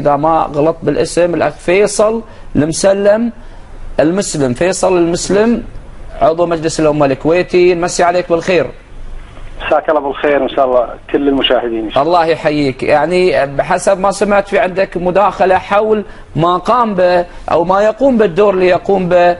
إذا ما غلط بالاسم، الأخ فيصل المسلم المسلم، فيصل المسلم عضو مجلس الأمة الكويتي. نمسي عليك بالخير. مساك الله بالخير إن شاء الله كل المشاهدين إن شاء الله. الله يحييك. يعني بحسب ما سمعت في عندك مداخلة حول ما قام به أو ما يقوم بالدور اللي يقوم به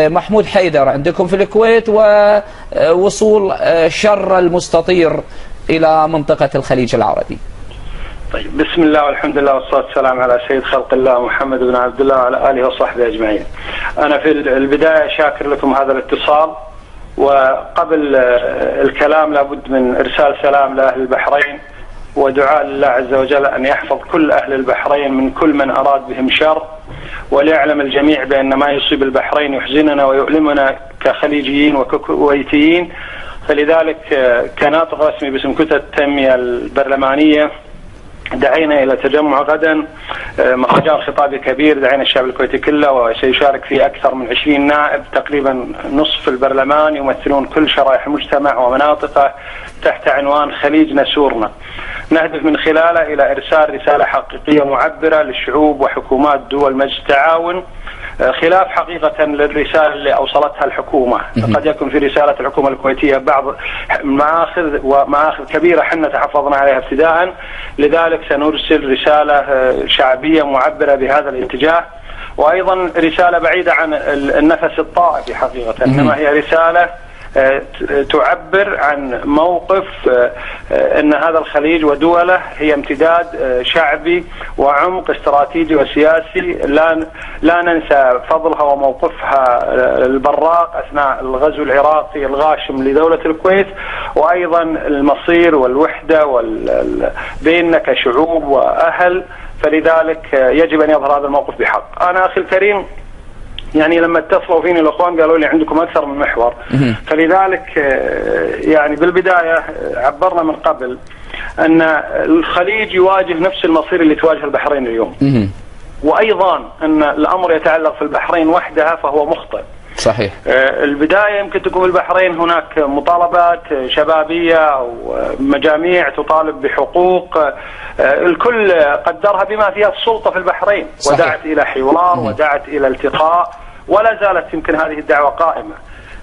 محمود حيدر عندكم في الكويت، ووصول شر المستطير إلى منطقة الخليج العربي. طيب، بسم الله والحمد لله والصلاة والسلام على سيد خلق الله محمد بن عبد الله وعلى آله وصحبه أجمعين. أنا في البداية شاكر لكم هذا الاتصال، وقبل الكلام لابد من إرسال سلام لأهل البحرين ودعاء لله عز وجل أن يحفظ كل أهل البحرين من كل من أراد بهم شر، وليعلم الجميع بأن ما يصيب البحرين يحزننا ويؤلمنا كخليجيين وكويتيين. فلذلك كناطق رسمي باسم كتلة التنمية البرلمانية دعينا إلى تجمع غدا مهرجان خطابي كبير، دعينا الشعب الكويتي كله، وسيشارك فيه أكثر من 20 نائب، تقريبا نصف البرلمان، يمثلون كل شرائح المجتمع ومناطقه، تحت عنوان خليجنا سورنا. نهدف من خلاله إلى إرسال رسالة حقيقية معبرة للشعوب وحكومات دول مجلس التعاون، خلاف حقيقة للرسالة اللي أوصلتها الحكومة. قد يكون في رسالة الحكومة الكويتية بعض مآخذ كبيرة حنا تحفظنا عليها ابتداء، لذلك سنرسل رسالة شعبية معبرة بهذا الاتجاه، وأيضا رسالة بعيدة عن النفس الطائفي حقيقة، إنما هي رسالة تعبر عن موقف أن هذا الخليج ودوله هي امتداد شعبي وعمق استراتيجي وسياسي، لا ننسى فضلها وموقفها البراق أثناء الغزو العراقي الغاشم لدولة الكويت، وأيضا المصير والوحدة بيننا كشعوب وأهل. فلذلك يجب أن يظهر هذا الموقف بحق. أنا أخي الكريم، يعني لما اتصلوا فيني الأخوان قالوا لي عندكم أكثر من محور، فلذلك يعني بالبداية عبرنا من قبل أن الخليج يواجه نفس المصير اللي تواجه البحرين اليوم، وأيضا أن الأمر يتعلق في البحرين وحدها فهو مخطئ. صحيح. البداية يمكن تكون في البحرين هناك مطالبات شبابية أو مجاميع تطالب بحقوق، الكل قدرها بما فيها السلطة في البحرين. صحيح. ودعت إلى حوار ودعت إلى التقاء، ولا زالت يمكن هذه الدعوة قائمة.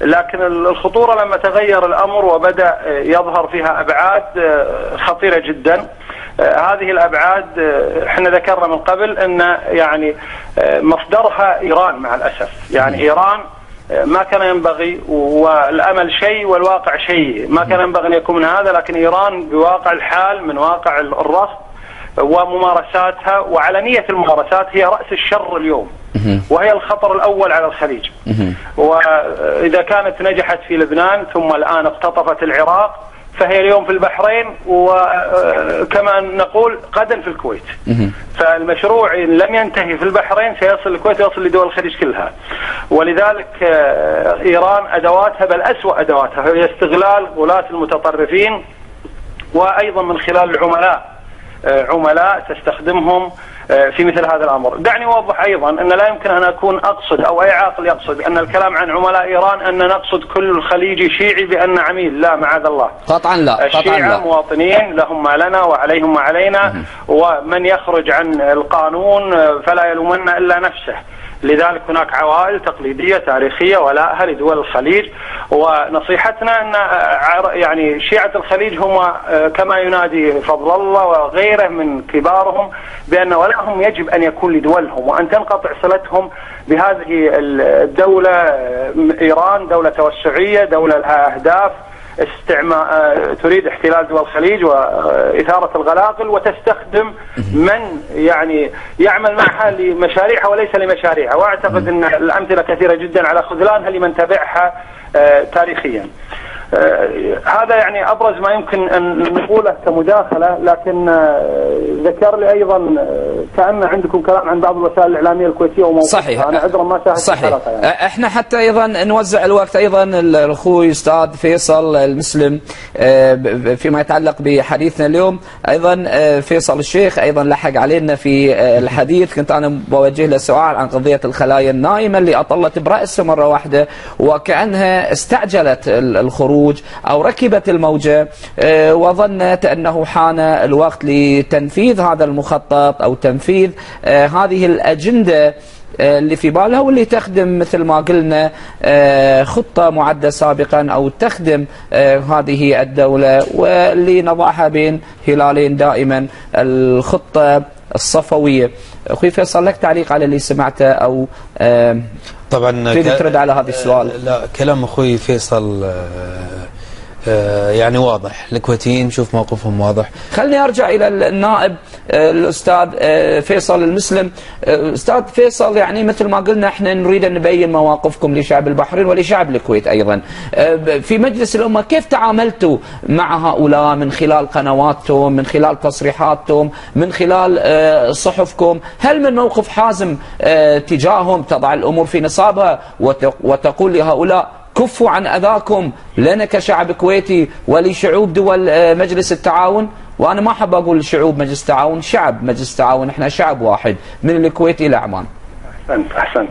لكن الخطورة لما تغير الأمر وبدأ يظهر فيها أبعاد خطيرة جدا. هذه الأبعاد احنا ذكرنا من قبل أن يعني مصدرها إيران مع الأسف. يعني إيران ما كان ينبغي، والأمل شيء والواقع شيء، ما كان ينبغي أن يكون من هذا، لكن إيران بواقع الحال من واقع الرفض وممارساتها وعلنية الممارسات هي رأس الشر اليوم، وهي الخطر الأول على الخليج. وإذا كانت نجحت في لبنان ثم الآن اقتطفت العراق، فهي اليوم في البحرين، وكما نقول غدا في الكويت. فالمشروع إن لم ينتهي في البحرين سيصل الكويت ويصل لدول الخليج كلها. ولذلك إيران أدواتها، بل أسوأ أدواتها، هي استغلال غلاة المتطرفين، وأيضا من خلال عملاء تستخدمهم في مثل هذا الأمر. دعني أوضح أيضا أن لا يمكن أن أكون أقصد أو أي عاقل يقصد أن الكلام عن عملاء إيران أن نقصد كل خليجي شيعي بأن عميل، لا معاذ الله. قطعا لا. الشيعة مواطنين لهم ما لنا وعليهم ما علينا، ومن يخرج عن القانون فلا يلومن إلا نفسه. لذلك هناك عوائل تقليدية تاريخية ولاءها لدول الخليج، ونصيحتنا أن يعني شيعة الخليج هم كما ينادي فضل الله وغيره من كبارهم بأن ولاءهم يجب أن يكون لدولهم، وأن تنقطع صلتهم بهذه الدولة. إيران دولة توسعية، دولة لها أهداف تريد احتلال دول الخليج وإثارة الغلاقل، وتستخدم من يعني يعمل معها لمشاريعها وليس لمشاريعها. وأعتقد أن الأمثلة كثيرة جدا على خذلانها لمن تبعها تاريخيا. هذا يعني أبرز ما يمكن أن نقوله كمداخلة. لكن ذكر لي أيضا كأن عندكم كلام عن بعض الوسائل الإعلامية الكويتية وموقفها. صحيح. أنا عذرا ما شاهدت الحلقة يعني. احنا حتى أيضا نوزع الوقت أيضا الأخوي أستاذ فيصل المسلم فيما يتعلق بحديثنا اليوم. أيضا فيصل الشيخ أيضا لحق علينا في الحديث، كنت أنا بوجه له سؤال عن قضية الخلايا النائمة اللي أطلت برأسه مرة واحدة، وكأنها استعجلت الخروج الموج أو ركبت الموجة وظنت أنه حان الوقت لتنفيذ هذا المخطط أو تنفيذ هذه الأجندة اللي في بالها، واللي تخدم مثل ما قلنا خطة معدة سابقا أو تخدم هذه الدولة، واللي نضعها بين هلالين دائما، الخطة الصفوية. أخوي فيصل، لك تعليق على اللي سمعته أو طبعا تريد ترد على هذا السؤال؟ لا، كلام أخوي فيصل يعني واضح، الكويتيين شوف موقفهم واضح. خلني أرجع إلى النائب الأستاذ فيصل المسلم. أستاذ فيصل، يعني مثل ما قلنا احنا نريد أن نبين مواقفكم لشعب البحرين ولشعب الكويت أيضا. في مجلس الأمة كيف تعاملتوا مع هؤلاء من خلال قنواتكم، من خلال تصريحاتكم، من خلال صحفكم؟ هل من موقف حازم تجاههم تضع الأمور في نصابها وتقول لهؤلاء كفوا عن أذاكم لنا كشعب كويتي ولشعوب دول مجلس التعاون؟ وأنا ما أحب أقول شعوب مجلس التعاون، شعب مجلس التعاون، إحنا شعب واحد من الكويت إلى عمان. أحسنت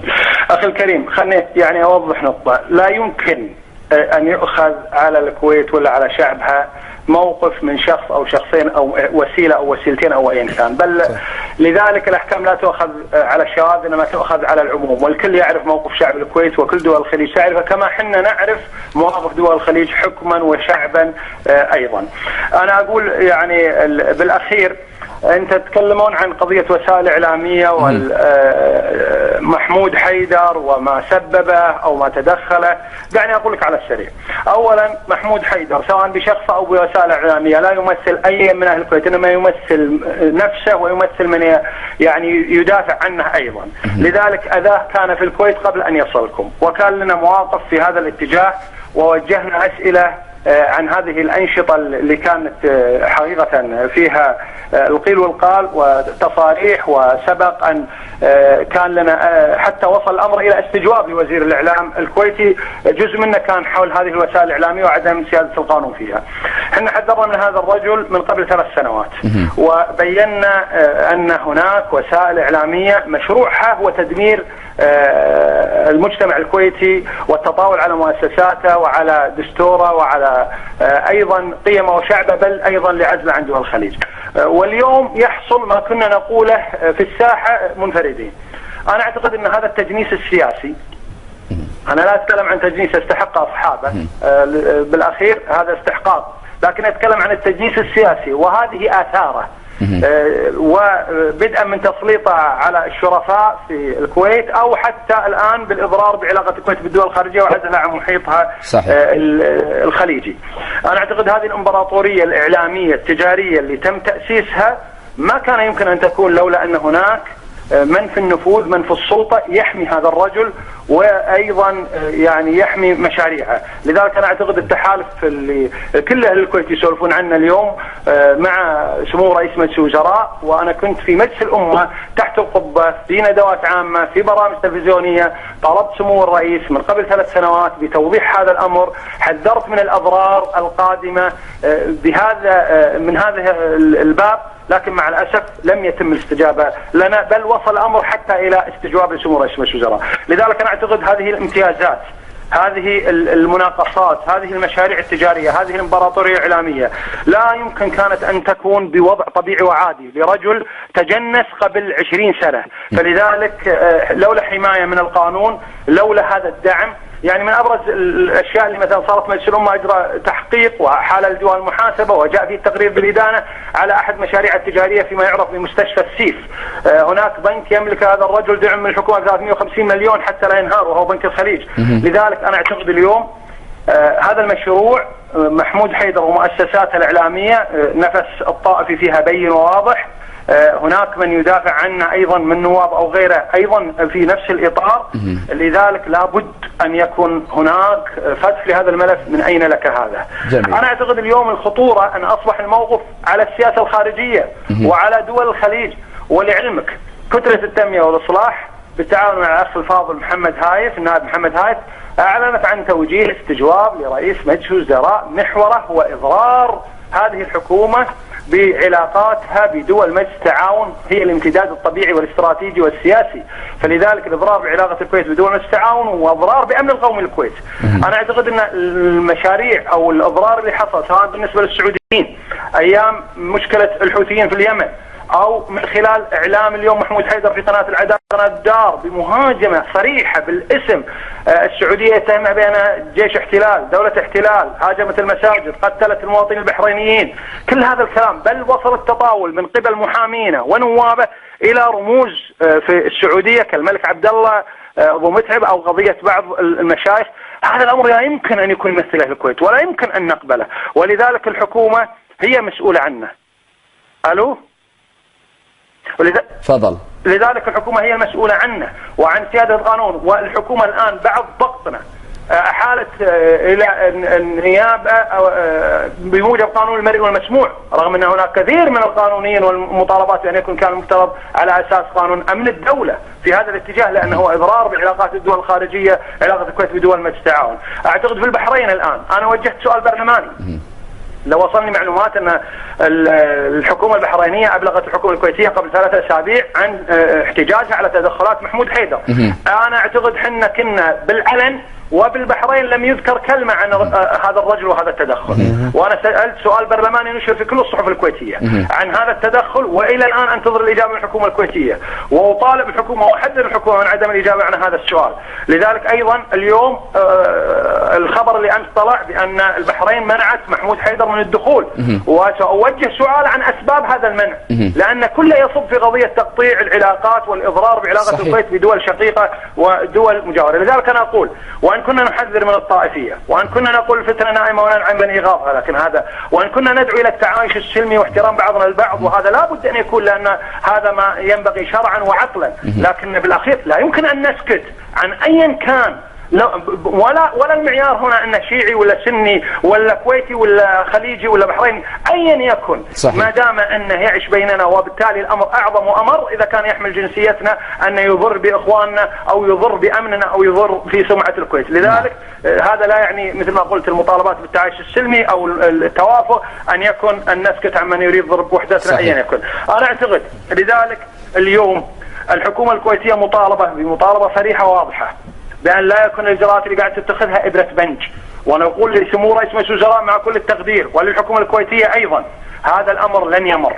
أخي الكريم. خلني يعني أوضح نقطة. لا يمكن أن يؤخذ على الكويت ولا على شعبها موقف من شخص أو شخصين أو وسيلة أو وسيلتين أو أي إنسان، بل لذلك الأحكام لا تؤخذ على الشواذ إنما تؤخذ على العموم، والكل يعرف موقف شعب الكويت وكل دول الخليج تعرفه كما حنا نعرف مواقف دول الخليج حكما وشعبا أيضا. أنا أقول يعني بالأخير أنت تتكلمون عن قضية وسائل إعلامية ومحمود حيدر وما سببه أو ما تدخله. دعني أقول لك على السريع. أولا، محمود حيدر سواء بشخص أو بوسائل إعلامية لا يمثل أي من أهل الكويت، إنما يمثل نفسه ويمثل من يعني يدافع عنه أيضا. لذلك أذاه كان في الكويت قبل أن يصلكم، وكان لنا مواقف في هذا الاتجاه ووجهنا أسئلة عن هذه الأنشطة اللي كانت حقيقة فيها القيل والقال وتصاريح، وسبق أن كان لنا حتى وصل الأمر إلى استجواب لوزير الإعلام الكويتي، جزء منه كان حول هذه الوسائل الإعلامية وعدم سيادة القانون فيها. احنا حذرنا من هذا الرجل من قبل 3 سنوات، وبينا أن هناك وسائل إعلامية مشروعها هو تدمير المجتمع الكويتي والتطاول على مؤسساته وعلى دستوره وعلى أيضا قيمه وشعبه، بل أيضا لعزله عن دول الخليج. واليوم يحصل ما كنا نقوله في الساحة منفردين. أنا أعتقد أن هذا التجنيس السياسي، أنا لا أتكلم عن تجنيس استحق أصحابه بالأخير هذا استحقاق، لكن أتكلم عن التجنيس السياسي وهذه آثاره، وبدءا من تسليطه على الشرفاء في الكويت أو حتى الآن بالإضرار بعلاقة الكويت بالدول الخارجية وعزلها عن محيطها الخليجي. أنا أعتقد هذه الإمبراطورية الإعلامية التجارية اللي تم تأسيسها ما كان يمكن أن تكون لولا أن هناك من في النفوذ، من في السلطة يحمي هذا الرجل وأيضا يعني يحمي مشاريعه. لذلك أنا أعتقد التحالف اللي كل أهل الكويت يسولفون عنه اليوم مع سمو رئيس مجلس الوزراء، وأنا كنت في مجلس الأمة تحت القبة في ندوات عامة في برامج تلفزيونية، طلبت سمو الرئيس من قبل 3 سنوات بتوضيح هذا الأمر، حذرت من الأضرار القادمة بهذا من هذا الباب، لكن مع الأسف لم يتم الاستجابة لنا، بل وصل الأمر حتى إلى استجواب لسمو رئيس مجلس الوزراء. لذلك أنا أعتقد هذه الامتيازات، هذه المناقصات، هذه المشاريع التجارية، هذه الإمبراطورية الإعلامية لا يمكن كانت أن تكون بوضع طبيعي وعادي لرجل تجنس قبل 20 سنة. فلذلك لولا حماية من القانون، لولا هذا الدعم، يعني من أبرز الأشياء اللي مثلا صارت مجلس الأمة أجرى تحقيق وحال الديوان المحاسبة وجاء فيه التقرير بالإدانة على أحد مشاريع التجارية فيما يعرف بمستشفى السيف. هناك بنك يملك هذا الرجل دعم من الحكومة 350 مليون حتى لا ينهار، وهو بنك الخليج. لذلك أنا أعتقد اليوم هذا المشروع محمود حيدر ومؤسساته الإعلامية نفس الطائفي فيها بين وواضح. هناك من يدافع عنه أيضا من نواب أو غيره أيضا في نفس الإطار. لذلك لابد أن يكون هناك فتح لهذا الملف. من أين لك هذا؟ جميل. أنا أعتقد اليوم الخطورة أن أصبح الموقف على السياسة الخارجية وعلى دول الخليج. ولعلمك كتلة التنمية والإصلاح بالتعاون مع الأخ الفاضل محمد هايف، النائب محمد هايف، أعلنت عن توجيه استجواب لرئيس مجلس الوزراء محوره هو إضرار هذه الحكومة بعلاقاتها بدول مجلس التعاون هي الامتداد الطبيعي والاستراتيجي والسياسي، فلذلك الإضرار بعلاقة الكويت بدول مجلس التعاون هو إضرار بأمن القومي للكويت. أنا أعتقد أن المشاريع أو الإضرار اللي حصل سواء بالنسبة للسعوديين أيام مشكلة الحوثيين في اليمن، أو من خلال إعلام اليوم محمود حيدر في قناة العدالة قناة الدار بمهاجمة صريحة بالاسم السعودية يتهمها بأنها جيش احتلال، دولة احتلال، هاجمت المساجد، قتلت المواطنين البحرينيين، كل هذا الكلام، بل وصل التطاول من قبل محامينه ونوابه إلى رموز في السعودية كالملك عبد الله أبو متعب أو قضية بعض المشايخ. هذا الأمر لا يمكن أن يكون يمثله الكويت ولا يمكن أن نقبله، ولذلك الحكومة هي مسؤولة عنه. ألو؟ تفضل. لذلك الحكومة هي المسؤولة عنه وعن سيادة القانون، والحكومة الآن بعد ضغطنا أحالت إلى النيابة بموجب قانون المرئي والمسموع، رغم أن هناك كثير من القانونيين والمطالبات بأن يكون كان المفترض على أساس قانون أمن الدولة في هذا الاتجاه، لأنه إضرار بعلاقات الدول الخارجية، علاقة الكويت بدول مجلس التعاون. أعتقد في البحرين الآن أنا وجهت سؤال برلماني، لو وصلني معلومات أن الحكومة البحرينية أبلغت الحكومة الكويتية قبل 3 أسابيع عن احتجاجها على تدخلات محمود حيدر. أنا أعتقد حنا كنا بالعلن وبالبحرين لم يذكر كلمة عن هذا الرجل وهذا التدخل، وأنا سألت سؤال برلماني نشر في كل الصحف الكويتية عن هذا التدخل، وإلى الآن أنتظر الإجابة من الحكومة الكويتية، وأطالب الحكومة وأحذر الحكومة من عدم الإجابة عن هذا السؤال. لذلك أيضا اليوم الخبر اللي أمس طلع بأن البحرين منعت محمود حيدر من الدخول، وسأوجه سؤال عن أسباب هذا المنع، لأن كله يصب في قضية تقطيع العلاقات والإضرار بعلاقة الكويت بدول شقيقة ودول مجاورة. لذلك أنا أقول، وأن كنا نحذر من الطائفية، وأن كنا نقول الفتنة نائمة وننعم من إيغاظها، لكن هذا وأن كنا ندعو إلى التعايش السلمي واحترام بعضنا البعض، وهذا لا بد أن يكون، لأن هذا ما ينبغي شرعا وعقلا، لكن بالأخير لا يمكن أن نسكت عن أيا كان، ولا المعيار هنا أنه شيعي ولا سني ولا كويتي ولا خليجي ولا بحريني، أيا يكن، ما دام أنه يعيش بيننا، وبالتالي الأمر أعظم وأمر إذا كان يحمل جنسيتنا أنه يضر بإخواننا أو يضر بأمننا أو يضر في سمعة الكويت. لذلك هذا لا يعني مثل ما قلت المطالبات بالتعايش السلمي أو التوافق أن يكن أن نسكت عمن يريد ضرب وحدتنا أيا يكن. أنا أعتقد لذلك اليوم الحكومة الكويتية مطالبة بمطالبة صريحة واضحة بأن لا يكون الإجراءات اللي قاعد تتخذها إبرة بنج، ونقول لسمو رئيس مجلس الوزراء مع كل التقدير وللحكومة الكويتية أيضا، هذا الأمر لن يمر.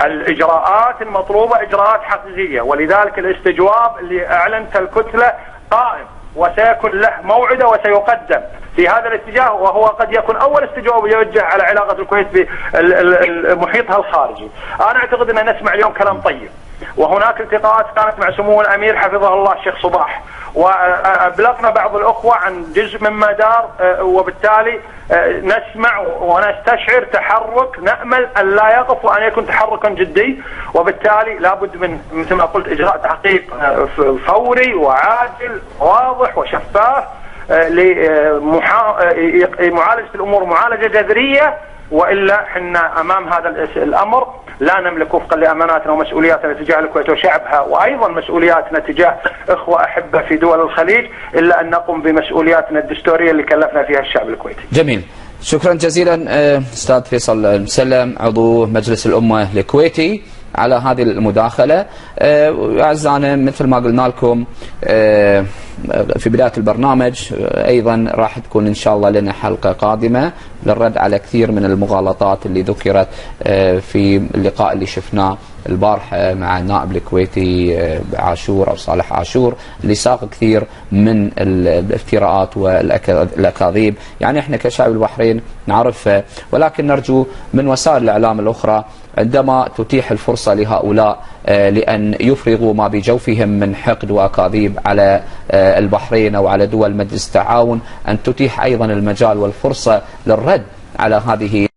الإجراءات المطلوبة إجراءات حقيقية، ولذلك الاستجواب اللي أعلنت الكتلة قائم وسيكون له موعده وسيقدم في هذا الاتجاه، وهو قد يكون أول استجواب يوجه على علاقة الكويت بمحيطها الخارجي. أنا أعتقد أن نسمع اليوم كلام طيب، وهناك التقاءات كانت مع سمو الأمير حفظه الله الشيخ صباح، وأبلغنا بعض الأخوة عن جزء مما دار، وبالتالي نسمع ونستشعر تحرك نأمل أن لا يقف وأن يكون تحركا جدي، وبالتالي لابد من مثل ما قلت إجراء تحقيق فوري وعاجل واضح وشفاف لمعالجة الأمور معالجة جذرية، وإلا حنا أمام هذا الأمر لا نملك وفقا لأماناتنا ومسؤولياتنا تجاه الكويت وشعبها، وأيضا مسؤولياتنا تجاه إخوة أحبة في دول الخليج، إلا أن نقوم بمسؤولياتنا الدستورية اللي كلفنا فيها الشعب الكويتي. جميل، شكرا جزيلا أستاذ فيصل المسلم عضو مجلس الأمة الكويتي على هذه المداخلة. أعزائنا مثل ما قلنا لكم في بداية البرنامج، أيضا راح تكون إن شاء الله لنا حلقة قادمة للرد على كثير من المغالطات اللي ذكرت في اللقاء اللي شفناه البارحة مع النائب الكويتي عاشور أو صالح عاشور، اللي ساق كثير من الافتراءات والأكاذيب. يعني احنا كشعب البحرين نعرفها، ولكن نرجو من وسائل الإعلام الأخرى عندما تتيح الفرصة لهؤلاء لأن يفرغوا ما بجوفهم من حقد وأكاذيب على البحرين أو على دول مجلس التعاون، أن تتيح أيضا المجال والفرصة للرد على هذه